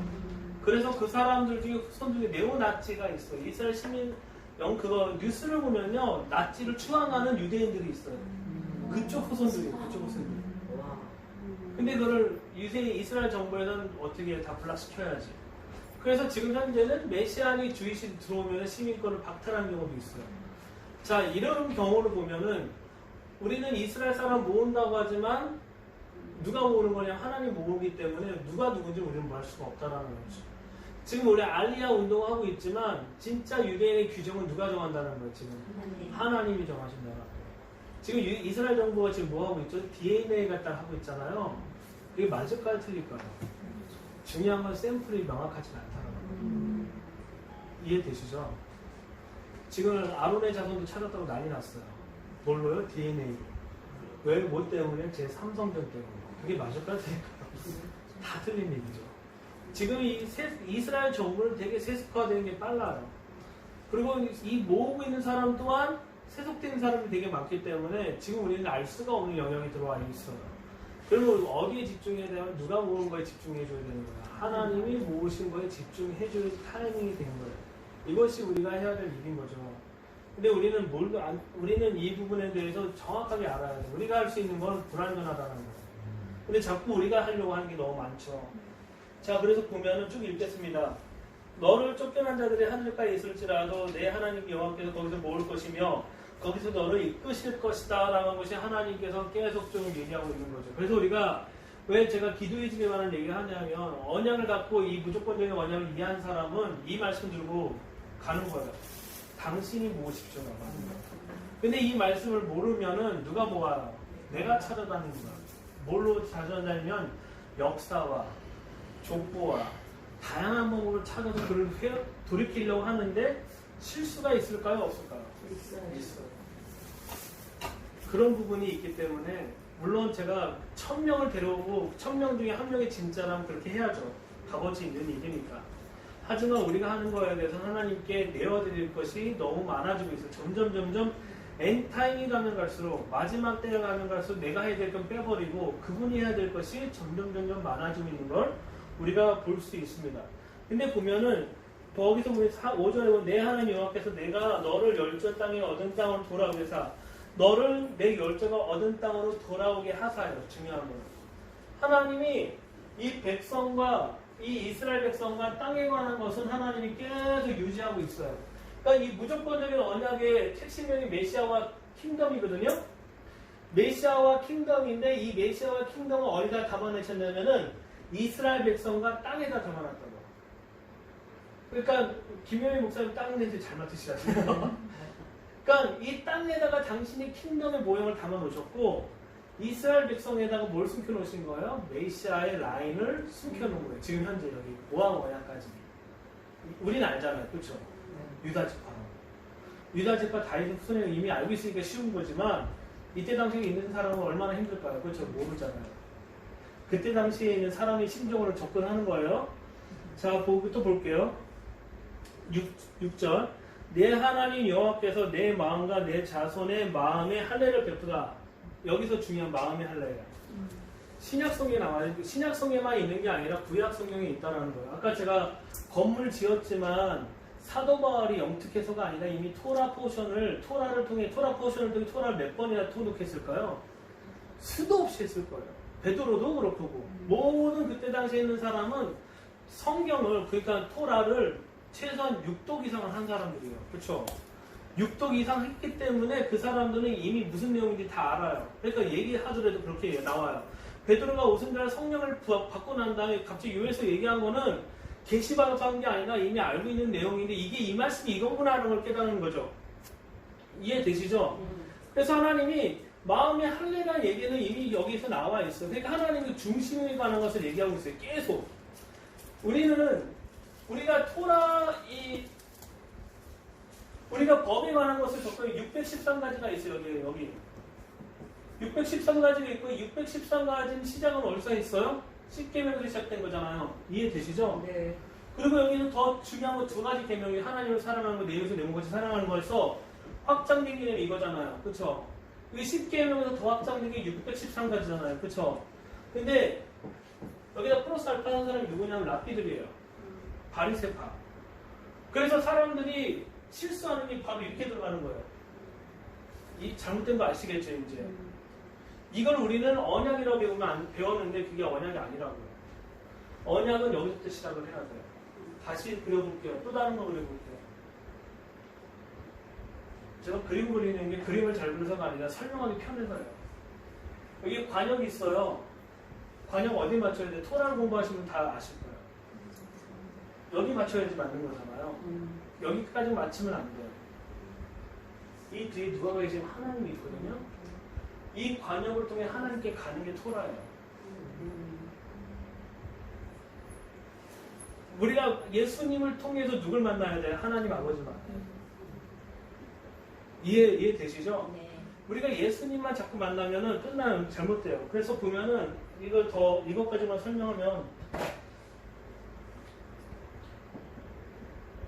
그래서 그 사람들 중에 후손 중에 네오나치가 있어요. 이스라엘 시민 그거 뉴스를 보면요, 나치를 추앙하는 유대인들이 있어요. 그쪽 후손들이에요. 그쪽 후손들. 근데 그걸 이스라엘 정부에서는 어떻게 다 블락시켜야지. 그래서 지금 현재는 메시아니 주의식 들어오면 시민권을 박탈하는 경우도 있어요. 자, 이런 경우를 보면은 우리는 이스라엘 사람 모은다고 하지만 누가 모으는 거냐? 하나님 모으기 때문에 누가 누군지 우리는 말 수가 없다라는 거죠. 지금 우리 알리야 운동하고 있지만 진짜 유대인의 규정은 누가 정한다는 거예요? 지금 하나님이 정하신다는 거예요. 지금 이스라엘 정부가 지금 뭐 하고 있죠? DNA 갖다 하고 있잖아요. 그게 맞을까요? 틀릴까요? 중요한 건 샘플이 명확하지 않다는 거예요. 이해되시죠? 지금 아론의 자손도 찾았다고 난리 났어요. 뭘로요? DNA. 왜? 뭐 때문에? 제 삼성전 때문에. 그게 맞을까요? 다 틀린 얘기죠. 지금 이 이스라엘 정부는 되게 세습화되는 게 빨라요. 그리고 이 모으고 있는 사람 또한 세속된 사람이 되게 많기 때문에 지금 우리는 알 수가 없는 영역이 들어와 있어요. 그러면 어디에 집중해야 되면 누가 모은 거에 집중해줘야 되는 거야. 하나님이 모으신 거에 집중해줄 타이밍이 된 거예요. 이것이 우리가 해야 될 일인 거죠. 근데 우리는 이 부분에 대해서 정확하게 알아야 돼. 우리가 할 수 있는 건 불완전하다는 거예요. 근데 자꾸 우리가 하려고 하는 게 너무 많죠. 자, 그래서 보면은 쭉 읽겠습니다. 너를 쫓겨난 자들이 하늘가에 있을지라도 내 하나님 여호와께서 거기서 모을 것이며 거기서 너를 이끄실 것이다 라는 것이 하나님께서 계속 좀 얘기하고 있는 거죠. 그래서 우리가 왜 제가 기도의 집에 관한 얘기를 하냐면 언약을 갖고 이 무조건적인 언약을 이해한 사람은 이 말씀 들고 가는 거예요. 당신이 모으십시오. 근데 이 말씀을 모르면은 누가 모아요? 내가 찾아다니는 거야. 뭘로 찾아다니면 역사와 족보와 다양한 방법을 찾아서 그를 돌이키려고 하는데 실수가 있을까요? 없을까요? 있어요. 그런 부분이 있기 때문에 물론 제가 1000명을 데려오고 1000명 중에 한 명이 진짜라면 그렇게 해야죠. 값어치 있는 일이니까. 하지만 우리가 하는 거에 대해서 하나님께 내어드릴 것이 너무 많아지고 있어요. 점점 엔타임이 가면 갈수록 마지막 때가 가면 갈수록 내가 해야 될 건 빼버리고 그분이 해야 될 것이 점점 많아지고 있는 걸 우리가 볼 수 있습니다. 근데 보면은 거기서 우리 5절에 보면 내 하나님 여호와께서 내가 너를 열전 땅에 얻은 땅으로 돌아오게 하사 너를 내 열조가 얻은 땅으로 돌아오게 하사요. 중요한 건 하나님이 이 백성과 이 이스라엘 백성과 땅에 관한 것은 하나님이 계속 유지하고 있어요. 그러니까 이 무조건적인 언약의 핵심명이 메시아와 킹덤이거든요. 메시아와 킹덤인데 이 메시아와 킹덤을 어디다 담아내셨냐면은 이스라엘 백성과 땅에다 담아놨다고. 그러니까 김영희 목사님 땅 냄새 잘 맡으시잖아요. 그러니까 이 땅에다가 당신이 킹덤의 모형을 담아 놓으셨고 이스라엘 백성에다가 뭘 숨겨 놓으신 거예요? 메시아의 라인을 숨겨 놓은 거예요. 지금 현재 여기 모함원약까지. 우리는 알잖아요. 그렇죠? 유다지파. 유다지파 다윗의 후손을 이미 알고 있으니까 쉬운 거지만 이때 당시에 있는 사람은 얼마나 힘들까요? 그렇죠? 모르잖아요. 그때 당시에 있는 사람의 심정으로 접근하는 거예요. 자, 또 볼게요. 6절 내 하나님 여호와께서 내 마음과 내 자손의 마음에 할례를 베푸다. 여기서 중요한 마음의 할례예요. 신약성경에 나와요. 신약성경에만 있는 게 아니라 구약성경에 있다는 거예요. 아까 제가 건물 지었지만 사도 바울이 영특해서가 아니라 이미 토라를 통해 토라를 몇 번이나 통독했을까요? 수도 없이 했을 거예요. 베드로도 그렇고 모든 그때 당시에 있는 사람은 성경을 그러니까 토라를 최소한 6독 이상을 한 사람들이에요. 그렇죠? 6독 이상 했기 때문에 그 사람들은 이미 무슨 내용인지 다 알아요. 그러니까 얘기하더라도 그렇게 나와요. 베드로가 오순절 성령을 받고 난 다음에 갑자기 요에서 얘기한 거는 계시받은 게 아니라 이미 알고 있는 내용인데 이게 이 말씀이 이거구나 하는 걸 깨닫는 거죠. 이해되시죠? 그래서 하나님이 마음의 할례라는 얘기는 이미 여기서 나와 있어요. 그러니까 하나님의 중심에 관한 것을 얘기하고 있어요. 계속. 우리가 우리가 법에 관한 것을 적어요. 613가지가 있어요. 여기. 613가지가 있고 613가지는 시작은 어디서 있어요? 10계명에서 시작된 거잖아요. 이해되시죠? 네. 그리고 여기는 더 중요한 거 2가지 계명이 하나님을 사랑하는 거, 내 이웃을 내 몸같이 사랑하는 거에서 확장된 게 이거잖아요. 그쵸? 이 10계명에서 더 확장된 게 613가지잖아요. 그쵸? 근데 여기다 플러스 알파 하는 사람이 누구냐면 랍비들이에요. 바리새파. 그래서 사람들이 실수하는 게 바로 이렇게 들어가는 거예요. 이 잘못된 거 아시겠죠, 이제? 이걸 우리는 언약이라고 배웠는데 그게 언약이 아니라고요. 언약은 여기서부터 시작을 해야 돼요. 다시 그려볼게요. 또 다른 거 그려볼게요. 제가 그림 그리는 게 그림을 잘 그려서가 아니라 설명하기 편해서요. 여기 관역이 있어요. 관역 어디 맞춰야 돼? 토라를 공부하시면 다 아실 거예요. 여기 맞춰야지 맞는 거잖아요. 여기까지 맞추면 안 돼요. 이 뒤에 누가 계시면 하나님이 있거든요. 이 관역을 통해 하나님께 가는 게 토라예요. 우리가 예수님을 통해서 누굴 만나야 돼요? 하나님 아버지만. 이해되시죠? 네. 우리가 예수님만 자꾸 만나면은 끝나면 잘못돼요. 그래서 보면은 이것까지만 설명하면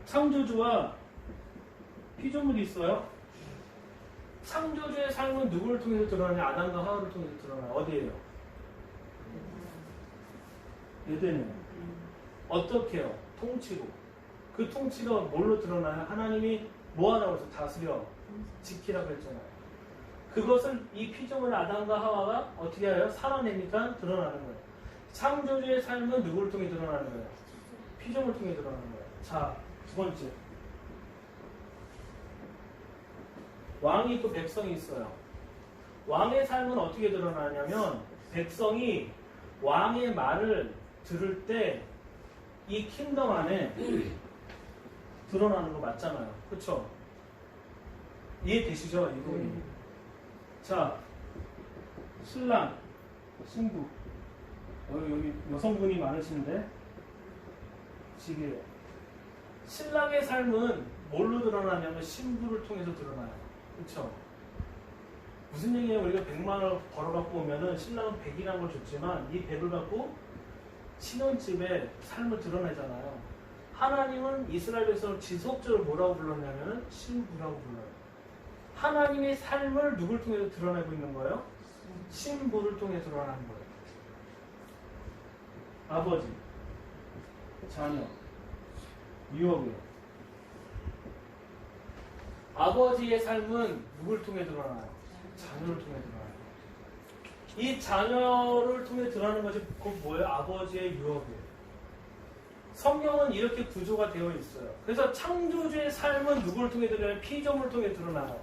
창조주와 피조물이 있어요. 창조주의 삶은 누구를 통해서 드러나냐? 아담과 하와를 통해서 드러나요. 어디예요? 에덴이에요. 어떻게 해요? 통치로. 그 통치가 뭘로 드러나요? 하나님이 뭐 하라고 해서 다스려 지키라고 했잖아요. 그것을 이 피조물 아담과 하와가 어떻게 해요? 살아내니까 드러나는 거예요. 창조주의 삶은 누구를 통해 드러나는 거예요? 피조물을 통해 드러나는 거예요. 자, 두 번째. 왕이 있고 백성이 있어요. 왕의 삶은 어떻게 드러나냐면 백성이 왕의 말을 들을 때 이 킹덤 안에 드러나는 거 맞잖아요. 그렇죠? 이해되시죠? 이분이. 자, 신랑, 신부. 여기 여성분이 많으신데 지금 신랑의 삶은 뭘로 드러나냐면 신부를 통해서 드러나요. 그렇죠? 무슨 얘기예요? 우리가 100만 원 벌어갖고 오면은 신랑은 100이라는 걸 줬지만 이 100을 갖고 신혼집에 삶을 드러내잖아요. 하나님은 이스라엘 백성을 지속적으로 뭐라고 불렀냐면 신부라고 불러요. 하나님의 삶을 누굴 통해서 드러내고 있는 거예요? 신부를 통해 드러나는 거예요. 아버지, 자녀, 유업이에요. 아버지의 삶은 누굴 통해 드러나요? 자녀를 통해 드러나요. 이 자녀를 통해 드러나는 것이 곧 뭐예요? 아버지의 유업이에요. 성경은 이렇게 구조가 되어 있어요. 그래서 창조주의 삶은 누구를 통해 드러나요? 피조물을 통해 드러나요.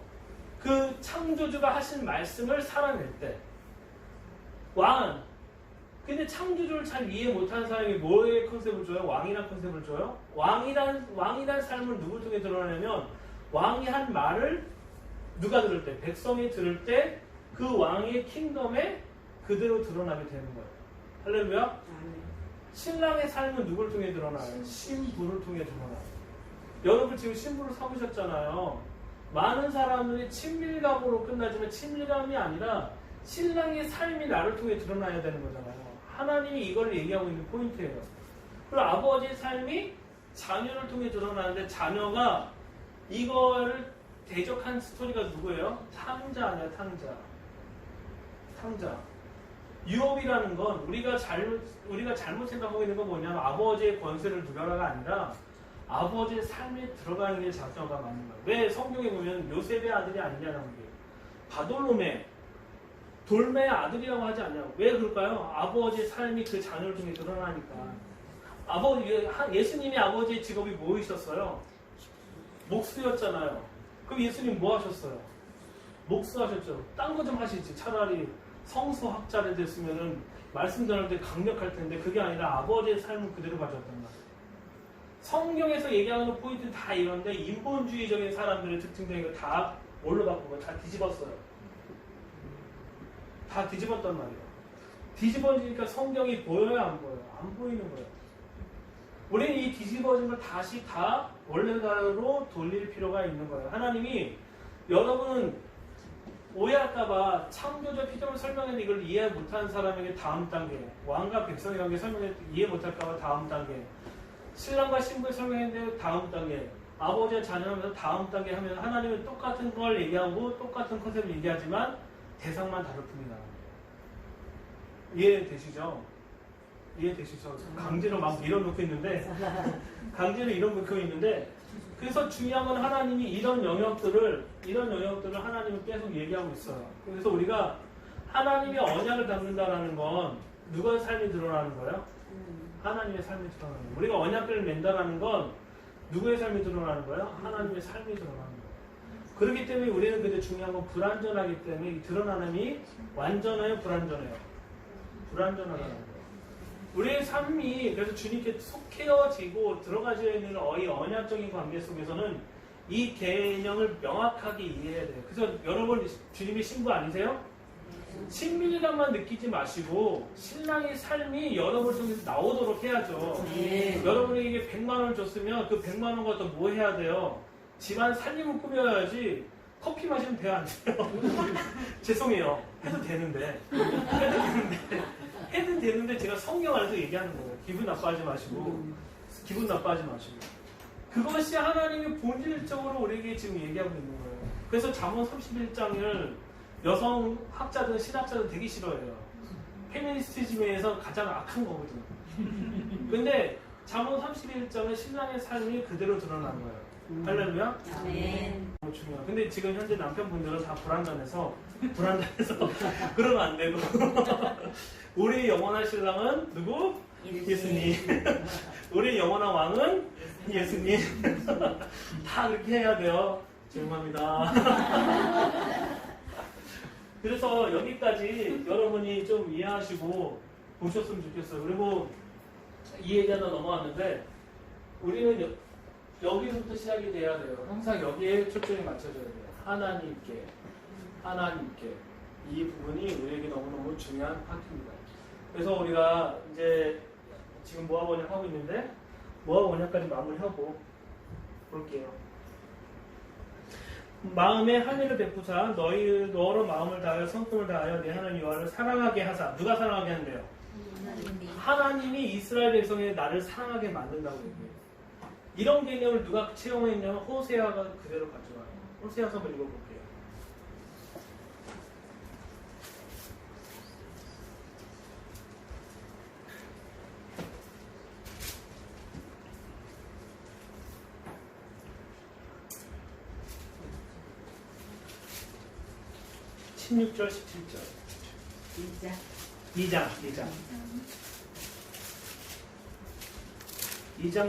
그 창조주가 하신 말씀을 살아낼 때 왕. 근데 창조주를 잘 이해 못하는 사람이 뭐의 컨셉을 줘요? 왕이란 컨셉을 줘요? 왕이란 삶을 누구를 통해 드러나냐면 왕이 한 말을 누가 들을 때? 백성이 들을 때 그 왕의 킹덤에 그대로 드러나게 되는 거예요. 할렐루야? 신랑의 삶은 누구를 통해 드러나요? 신부를 통해 드러나요. 여러분 지금 신부를 삼으셨잖아요. 많은 사람들이 친밀감으로 끝나지만 친밀감이 아니라 신랑의 삶이 나를 통해 드러나야 되는 거잖아요. 하나님이 이걸 얘기하고 있는 포인트예요. 그리고 아버지의 삶이 자녀를 통해 드러나는데 자녀가 이거를 대적한 스토리가 누구예요? 탕자 아니야, 탕자. 유업이라는 건 우리가 잘못 생각하고 있는 건 뭐냐면 아버지의 권세를 누려라가 아니라 아버지의 삶에 들어가는 게 작정가 맞는 거예요. 왜 성경에 보면 요셉의 아들이 아니냐는 게 바돌롬의 돌매의 아들이라고 하지 않냐고. 왜 그럴까요? 아버지의 삶이 그 자녀를 통해 드러나니까. 예수님이 아버지의 직업이 뭐이셨어요? 목수였잖아요. 그럼 예수님 뭐 하셨어요? 목수하셨죠. 딴 거 좀 하시지. 차라리 성서학자를 됐으면은 말씀 전할 때 강력할 텐데 그게 아니라 아버지의 삶을 그대로 가졌단 말이에요. 성경에서 얘기하는 포인트는 다 이런데 인본주의적인 사람들의 특징적인 거 다 뭘로 바꾸고 다 뒤집었어요. 다 뒤집었단 말이에요. 뒤집어지니까 성경이 보여요, 안 보여요? 안 보이는 거예요. 우리는 이 뒤집어진 걸 다시 다 원래대로 돌릴 필요가 있는 거예요. 하나님이 여러분은 오해할까봐 창조적 피조물 설명했는데 이걸 이해 못하는 사람에게 다음 단계, 왕과 백성의 관계 설명했는데 이해 못할까봐 다음 단계, 신랑과 신부의 설명했는데 다음 단계, 아버지와 자녀하면서 다음 단계 하면 하나님은 똑같은 걸 얘기하고 똑같은 컨셉을 얘기하지만 대상만 다를 뿐이다. 이해되시죠? 이해되시죠? 강제로 막 밀어놓고 있는데 그래서 중요한 건 하나님이 이런 영역들을 하나님은 계속 얘기하고 있어요. 그래서 우리가 하나님의 언약을 담는다라는 건 누구의 삶이 드러나는 거예요? 하나님의 삶이 드러나는 거예요. 우리가 언약을 맺는다라는 건 누구의 삶이 드러나는 거예요? 하나님의 삶이 드러나는 거예요. 그렇기 때문에 우리는 근데 중요한 건 불완전하기 때문에 이 드러나남이 완전해요, 불완전해요? 불완전하다는 거예요. 우리의 삶이 그래서 주님께 속해지고 들어가져 있는 이 언약적인 관계 속에서는 이 개념을 명확하게 이해해야 돼요. 그래서 여러분 주님의 신부 아니세요? 친밀감만 느끼지 마시고 신랑의 삶이 여러분을 통해서 나오도록 해야죠. 여러분에게 100만 원을 줬으면 그 100만 원과 또 뭐 해야 돼요? 집안 살림을 꾸며야지. 커피 마시면 돼요, 안 돼요? 죄송해요. 해도 되는데 제가 성경 안에서 얘기하는 거예요. 기분 나빠하지 마시고 그것이 하나님이 본질적으로 우리에게 지금 얘기하고 있는 거예요. 그래서 잠언 31장을 여성 학자들, 신학자들 되게 싫어해요. 페미니스트즘에서 가장 악한 거거든요. 근데 잠언 31장은 신랑의 삶이 그대로 드러난 거예요. 할렐루야? 아멘. 너무 중요해요. 근데 지금 현재 남편분들은 다 불안해서 그러면 안 되고 우리 영원한 신랑은 누구? 예수님. 우리 영원한 왕은 예수님. 다 그렇게 해야 돼요. 죄송합니다. 그래서 여기까지 여러분이 좀 이해하시고 보셨으면 좋겠어요. 그리고 이 얘기하다 넘어왔는데 우리는 여기서부터 시작이 돼야 돼요. 항상 여기에 초점이 맞춰져야 돼요. 하나님께. 이 부분이 우리에게 너무너무 중요한 파트입니다. 그래서 우리가 이제 지금 모아번역 하고 있는데 모아번역까지 마무리하고 볼게요. 마음에 한의를 베푸사 너로 마음을 다하여 성품을 다하여 내 하나님 여호와를 사랑하게 하사. 누가 사랑하게 한대요? 하나님이 이스라엘 백성의 나를 사랑하게 만든다고 얘기해요. 이런 개념을 누가 체험했냐면 호세아가 그대로 가져와요. 호세아서 한번 읽어볼게요. (16절) (17절) 2장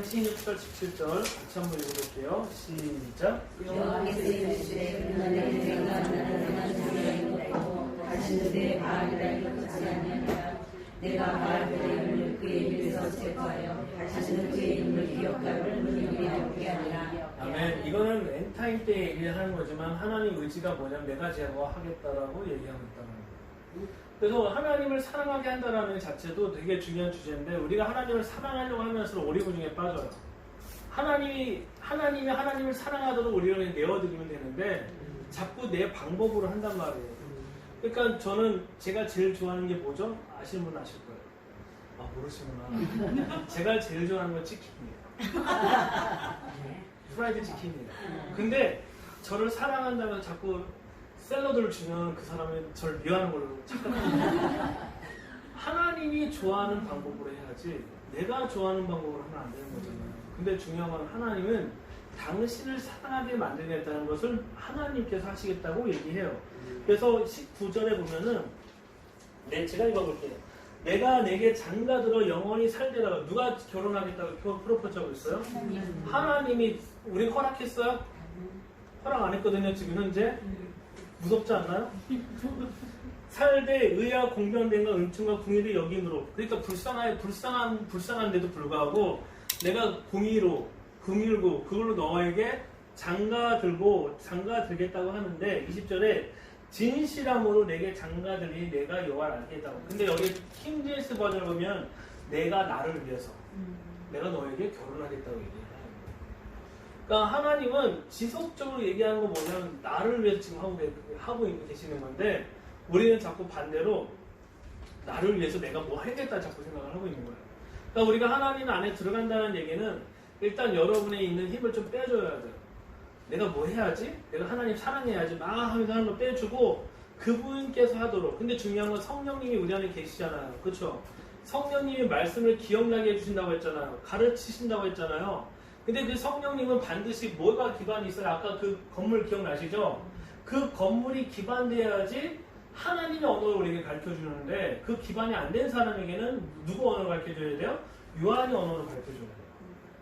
16절 17절 같이 한번 읽어볼게요. 시작. 여호와께서 이르시되 너희는 내가 나타난 자녀의 것이고 다시는 내 바알이라 이것지 아니하리라. 내가 바알들의 이름을 그의 입에서 제거하여 다시는 그의 이름을 기억하기를 너희에게 하게 하리라. 아멘. 이거는 엔타임 때 얘기하는 거지만 하나님 의지가 뭐냐면 내가 제거하겠다라고 얘기하고 있다는 거예요. 그래서 하나님을 사랑하게 한다는 자체도 되게 중요한 주제인데 우리가 하나님을 사랑하려고 하면서 오리무중에 빠져요. 하나님이 하나님을 사랑하도록 우리를 내어드리면 되는데 자꾸 내 방법으로 한단 말이에요. 그러니까 저는 제가 제일 좋아하는 게 뭐죠? 아시는 분 아실 거예요. 아 모르시구나. 제가 제일 좋아하는 건 치킨이에요. 프라이드 치킨이에요. 근데 저를 사랑한다면 자꾸 샐러드를 주면 그 사람이 저를 미워하는 걸로 착각합니다. 하나님이 좋아하는 방법으로 해야지 내가 좋아하는 방법으로 하면 안 되는 거잖아요. 근데 중요한 건 하나님은 당신을 사랑하게 만들겠다는 것을 하나님께서 하시겠다고 얘기해요. 그래서 19절에 보면은 제가 읽어볼게요. 내가 내게 장가들어 영원히 살리라. 누가 결혼하겠다고 프로포즈하고 있어요? 하나님이. 우리 허락했어요? 허락 안 했거든요 지금 현재. 무섭지 않나요? 살되 의와 공평됨과 은총과 궁의를 여김으로. 그러니까 불쌍한데도 불구하고 내가 긍휼고 그걸로 너에게 장가들겠다고 하는데 20절에 진실함으로 내게 장가들이 내가 여호와를 알겠다고. 근데 여기 킹제임스 버전을 보면 내가 나를 위해서 내가 너에게 결혼하겠다고 얘기해요. 그러니까 하나님은 지속적으로 얘기하는 거 뭐냐면 나를 위해서 지금 하고 계시는 건데 우리는 자꾸 반대로 나를 위해서 내가 뭐 하겠다 자꾸 생각을 하고 있는 거예요. 그러니까 우리가 하나님 안에 들어간다는 얘기는 일단 여러분에 있는 힘을 좀 빼줘야 돼요. 내가 뭐 해야지? 내가 하나님 사랑해야지 막 하면서 하는 거 빼주고 그분께서 하도록. 근데 중요한 건 성령님이 우리 안에 계시잖아요. 그렇죠? 성령님이 말씀을 기억나게 해주신다고 했잖아요. 가르치신다고 했잖아요. 근데 그 성령님은 반드시 뭐가 기반이 있어요? 아까 그 건물 기억나시죠? 그 건물이 기반돼야지 하나님의 언어를 우리에게 가르쳐주는데 그 기반이 안 된 사람에게는 누구 언어를 가르쳐줘야 돼요? 요한의 언어를 가르쳐줘야 돼요.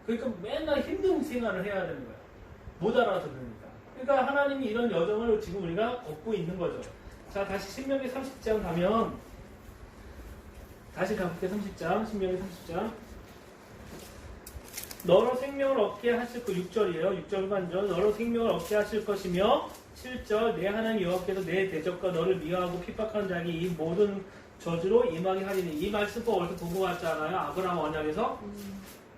그러니까 맨날 힘든 생활을 해야 되는 거예요. 못 알아들으니까. 그러니까 하나님이 이런 여정을 지금 우리가 걷고 있는 거죠. 자, 다시 신명기 30장 가면 다시 가볼게요. 30장 신명기 30장 너로 생명을 얻게 하실 거 6절이에요. 6절 후반절. 너로 생명을 얻게 하실 것이며 7절 내 하나님 여호와께서 내 대적과 너를 미워하고 핍박하는 자에게 이 모든 저주로 임하게 하리니. 이 말씀법 어디서 본 것 같지 않아요? 아브라함 언약에서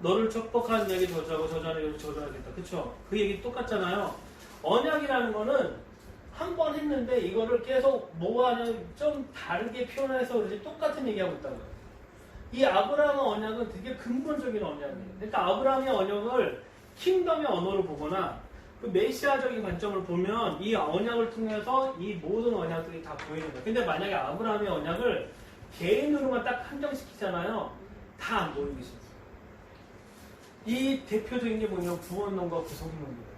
너를 축복하는 자에게 저주하고 저주하는 자에게 저주하겠다. 그쵸? 그 얘기 똑같잖아요. 언약이라는 거는 한 번 했는데 이거를 계속 뭐 하냐 좀 다르게 표현해서 그러지 똑같은 얘기하고 있다고요. 이 아브라함의 언약은 되게 근본적인 언약이에요. 그러니까 아브라함의 언약을 킹덤의 언어로 보거나 그 메시아적인 관점을 보면 이 언약을 통해서 이 모든 언약들이 다 보이는 거예요. 근데 만약에 아브라함의 언약을 개인으로만 딱 한정시키잖아요. 다 안 보이기 싫어요. 이 대표적인 게 뭐냐면 구원론과 구속론입니다.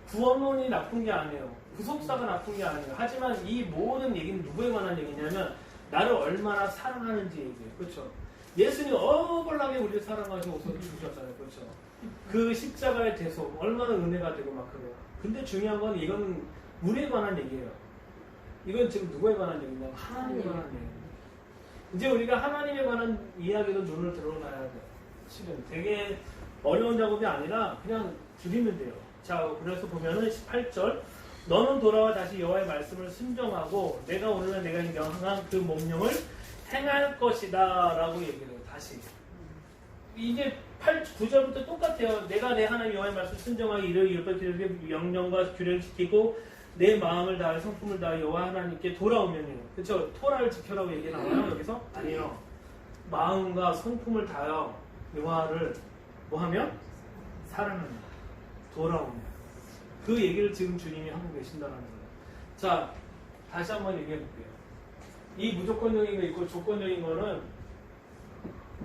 구원론이 나쁜 게 아니에요. 구속사가 나쁜 게 아니에요. 하지만 이 모든 얘기는 누구에 관한 얘기냐면 나를 얼마나 사랑하는지 얘기예요. 그렇죠? 예수님 어벌나게 우리를 사랑하시고 죽으셨잖아요. 그렇죠? 그 십자가의 대속 얼마나 은혜가 되고 막 그래요. 근데 중요한 건 이건 우리에 관한 얘기예요. 이건 지금 누구에 관한 얘기냐면 하나님에 관한 얘기예요. 이제 우리가 하나님에 관한 이야기로 눈을 들어놔야 돼요. 실은 되게 어려운 작업이 아니라 그냥 드리면 돼요. 자, 그래서 보면은 18절 너는 돌아와 다시 여호와의 말씀을 순종하고 내가 오늘날 내가 명한 그 명령을 행할 것이다 라고 얘기를 해요. 다시 이제 9절부터 똑같아요. 내가 내 하나님 여호와의 말씀 순종하기 이를 이렇게 명령과 규례를 지키고 내 마음을 다해 성품을 다해 여호와 하나님께 돌아오면요. 그렇죠? 토라를 지켜라고 얘기 나와요. 여기서? 아니요. 마음과 성품을 다하여 여호와를 뭐하면? 사랑합니다. 돌아오면. 그 얘기를 지금 주님이 하고 계신다는 거예요. 자, 다시 한번 얘기해 볼게요. 이 무조건적인 거 있고 조건적인 거는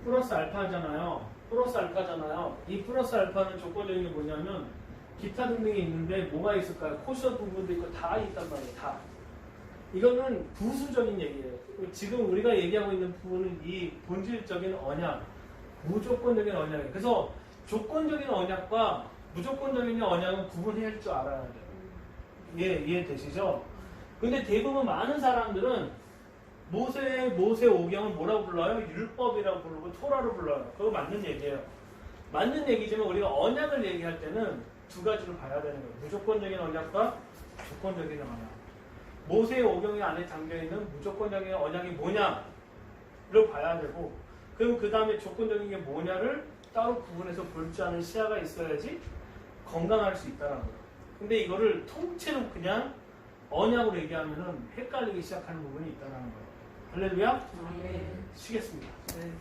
플러스 알파잖아요. 플러스 알파잖아요. 이 플러스 알파는 조건적인 게 뭐냐면 기타 등등이 있는데 뭐가 있을까요? 코션 부분도 있고 다 있단 말이에요. 다. 이거는 부수적인 얘기예요. 지금 우리가 얘기하고 있는 부분은 이 본질적인 언약, 무조건적인 언약이에요. 그래서 조건적인 언약과 무조건적인 언약은 구분할 줄 알아야 돼요. 이해되시죠? 근데 대부분 많은 사람들은 모세 오경을 뭐라고 불러요? 율법이라고 부르고 토라로 불러요. 그거 맞는 얘기예요. 맞는 얘기지만 우리가 언약을 얘기할 때는 두 가지로 봐야 되는 거예요. 무조건적인 언약과 조건적인 언약. 모세의 오경이 안에 담겨있는 무조건적인 언약이 뭐냐를 봐야 되고, 그럼 그 다음에 조건적인 게 뭐냐를 따로 구분해서 볼 줄 아는 시야가 있어야지 건강할 수 있다는 거예요. 근데 이거를 통째로 그냥 언약으로 얘기하면은 헷갈리기 시작하는 부분이 있다는 거예요. 할렐루야? 네. 쉬겠습니다. 네.